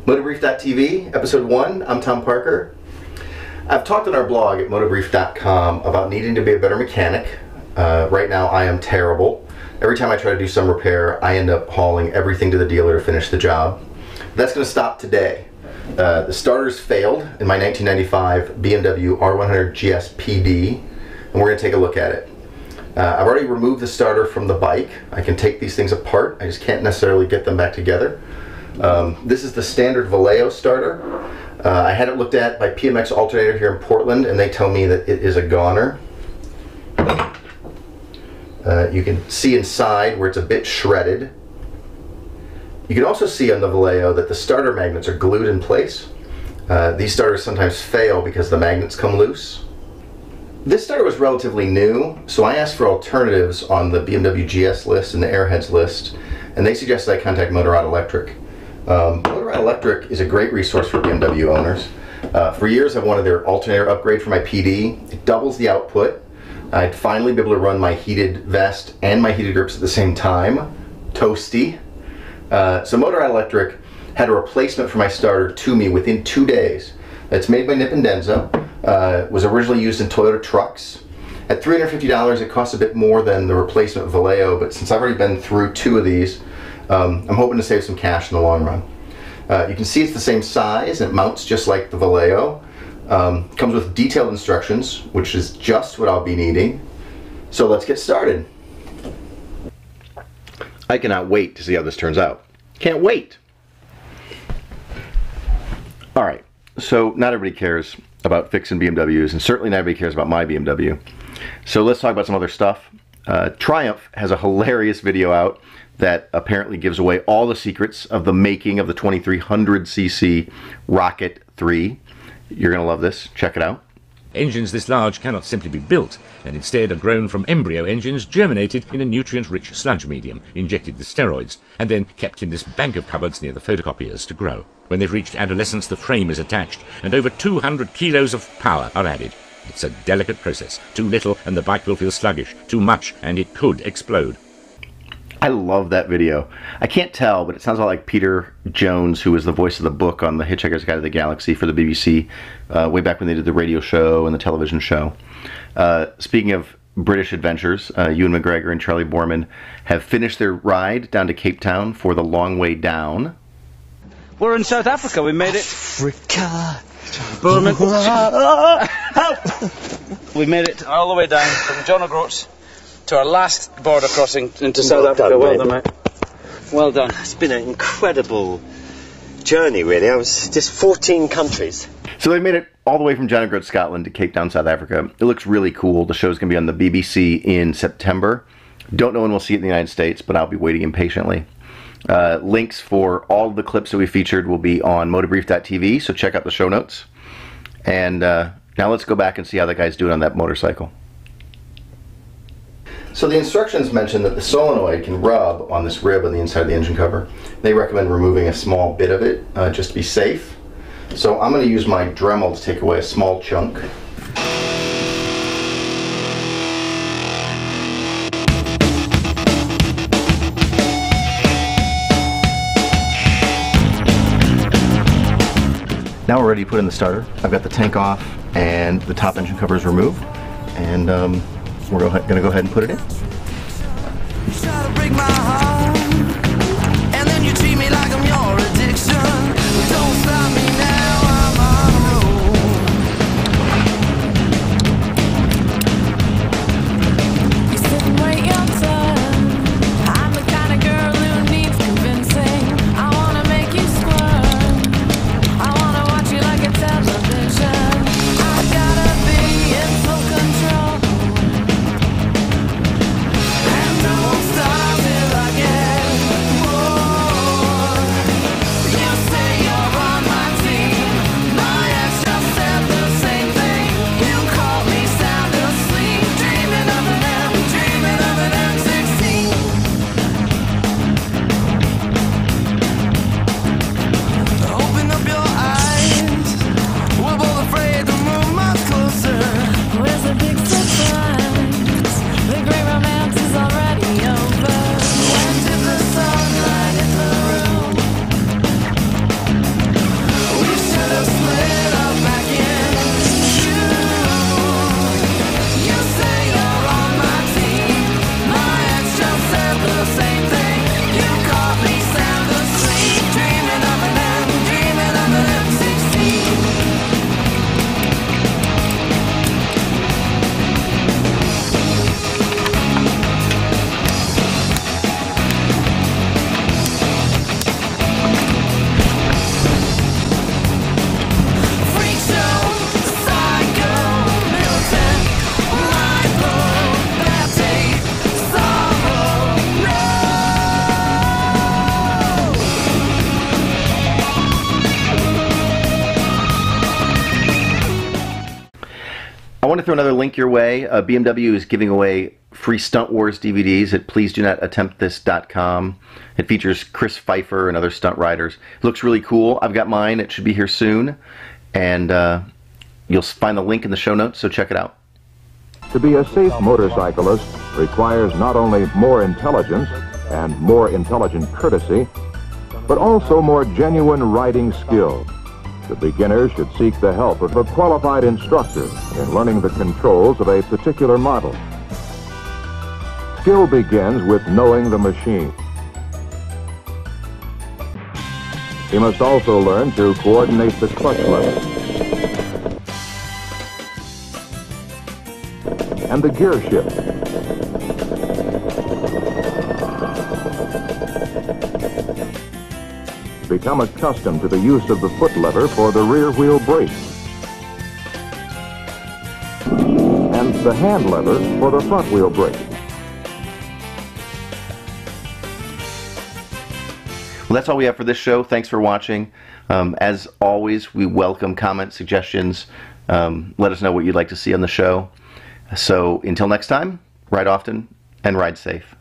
MotoBrief.tv, Episode 1, I'm Tom Parker. I've talked on our blog at MotoBrief.com about needing to be a better mechanic. Right now I am terrible. Every time I try to do some repair, I end up hauling everything to the dealer to finish the job. That's going to stop today. The starters failed in my 1995 BMW R100 GSPD, and we're going to take a look at it. I've already removed the starter from the bike. I can take these things apart. I just can't necessarily get them back together. This is the standard Vallejo starter. I had it looked at by PMX Alternator here in Portland, and they tell me that it is a goner. You can see inside where it's a bit shredded. You can also see on the Vallejo that the starter magnets are glued in place. These starters sometimes fail because the magnets come loose. This starter was relatively new, so I asked for alternatives on the BMW GS list and the Airheads list, and they suggested I contact Motorrad Electric. Motorrad Electric is a great resource for BMW owners. For years I've wanted their alternator upgrade for my PD. It doubles the output. I'd finally be able to run my heated vest and my heated grips at the same time. Toasty. So Motorrad Electric had a replacement for my starter to me within 2 days. It's made by Nip and Denso. Was originally used in Toyota trucks. At $350 it costs a bit more than the replacement Vallejo, but since I've already been through 2 of these, I'm hoping to save some cash in the long run. You can see it's the same size and it mounts just like the Vallejo. Comes with detailed instructions, which is just what I'll be needing. So let's get started. I cannot wait to see how this turns out. Can't wait! Alright, so not everybody cares about fixing BMWs, and certainly not everybody cares about my BMW. So let's talk about some other stuff. Triumph has a hilarious video out that apparently gives away all the secrets of the making of the 2300cc Rocket 3. You're going to love this. Check it out. Engines this large cannot simply be built, and instead are grown from embryo engines germinated in a nutrient-rich sludge medium, injected with steroids, and then kept in this bank of cupboards near the photocopiers to grow. When they've reached adolescence, the frame is attached, and over 200 kilos of power are added. It's a delicate process. Too little, and the bike will feel sluggish. Too much, and it could explode. I love that video. I can't tell, but it sounds a lot like Peter Jones, who was the voice of the book on the Hitchhiker's Guide to the Galaxy for the BBC, way back when they did the radio show and the television show. Speaking of British adventures, Ewan McGregor and Charlie Boorman have finished their ride down to Cape Town for the long way down. We're in South Africa. We made it. Africa. Boorman. We made it all the way down from John O'Groats to our last border crossing into South Africa. Well done, mate. Well done. It's been an incredible journey, really. I was just 14 countries. So they made it all the way from John O'Groats, Scotland to Cape Town, South Africa. It looks really cool. The show's going to be on the BBC in September. Don't know when we'll see it in the United States, but I'll be waiting impatiently. Links for all of the clips that we featured will be on MotoBrief.tv, so check out the show notes. And now let's go back and see how the guy's doing on that motorcycle. So the instructions mention that the solenoid can rub on this rib on the inside of the engine cover. They recommend removing a small bit of it just to be safe. So I'm going to use my Dremel to take away a small chunk. Now we're ready to put in the starter. I've got the tank off and the top engine cover is removed, and we're going to go ahead and put it in. want to throw another link your way. BMW is giving away free StuntWars DVDs at pleasedonotattemptthis.com. It features Chris Pfeiffer and other stunt riders. It looks really cool. I've got mine. It should be here soon. And you'll find the link in the show notes, so check it out. To be a safe motorcyclist requires not only more intelligence and more intelligent courtesy, but also more genuine riding skill. The beginner should seek the help of a qualified instructor in learning the controls of a particular model. Skill begins with knowing the machine. He must also learn to coordinate the clutch lever and the gear shift. Become accustomed to the use of the foot lever for the rear wheel brake and the hand lever for the front wheel brake. Well, that's all we have for this show. Thanks for watching. As always, we welcome comments, suggestions. Let us know what you'd like to see on the show. So until next time, ride often and ride safe.